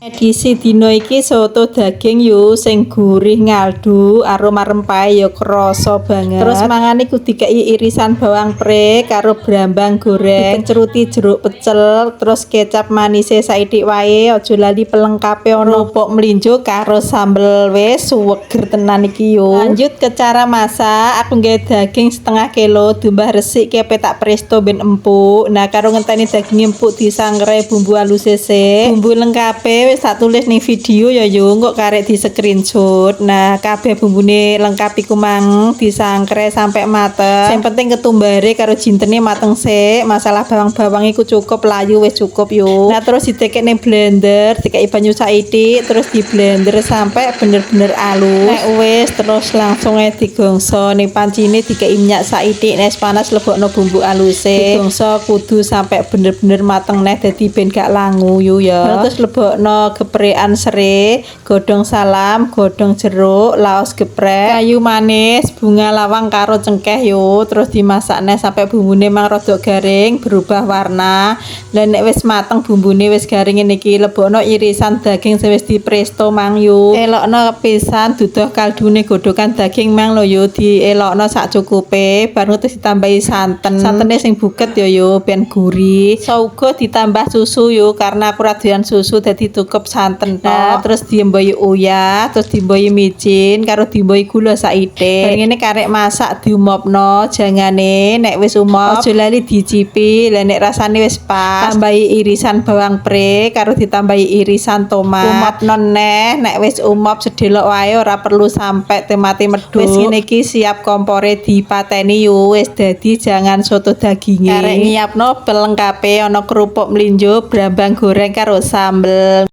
Edisi dino iki soto daging yo sing gurih ngaldu, aroma rempahe yo krasa banget. Terus mangane ku dikei irisan bawang pre karo brambang goreng, dipenceruti jeruk pecel, terus kecap manise saithik wae, aja lali pelengkape ono pok melinjo karo sambel. Wis suweger tenan iki yo. Lanjut ke cara masak, aku nggawe daging setengah kilo, diumbah resik kepe tak presto ben empuk. Nah, karo ngenteni daging empuk disangrai bumbu halus sese. Bumbu lengkape wis tak tulis ning video ya yo, kok karek di screenshot. Nah, kabeh bumbune lengkap iku mang disangkre sampai mateng. Sing penting ketumbare karo jintene mateng sik. Masalah bawang-bawang iku cukup layu wis cukup yo. Nah, terus ditekek ning blender, dikai banyu saithik, terus di blender sampai bener-bener halus. Nek wis terus langsung digongso ning pancine dikai minyak saithik, nek panas lebokno bumbu haluse. Digongso kudu sampai bener-bener mateng neh dadi ben gak langu yo ya. Terus lebokno geprekan serai, godhong salam, godhong jeruk, laos geprek, kayu manis, bunga lawang karo cengkeh yo. Terus dimasak neh sampai bumbune mang rada garing, berubah warna. Lah nek wis mateng bumbune wis garing ngene iki, lebokno irisan daging sing wis dipresto mang yo. Elokno pisan duduh kaldune godhogan daging mang lho yo, dielokno sak cukupe, baru terus ditambahi santen. Santene sing buket yo ben gurih. Sauga ditambah susu yo, karena aku ra doyan susu dadi cukup santen tok. Nah, terus diembohi uyah, terus diembohi micin karo diembohi gula saithik. Bar ngene karek masak diumopno, jangane nek wis umop aja lali dicipi. Lah nek rasane wis pas, tambahi irisan bawang pre karo ditambahi irisan tomat. Umopno neh, nek wis umop sedelok wae ora perlu sampai temate medhot. Wis ngene iki siap kompore dipateni yo, wis dadi jangan soto daginge. Karek nyiapno pelengkape ana kerupuk melinjo, brambang goreng karo sambel.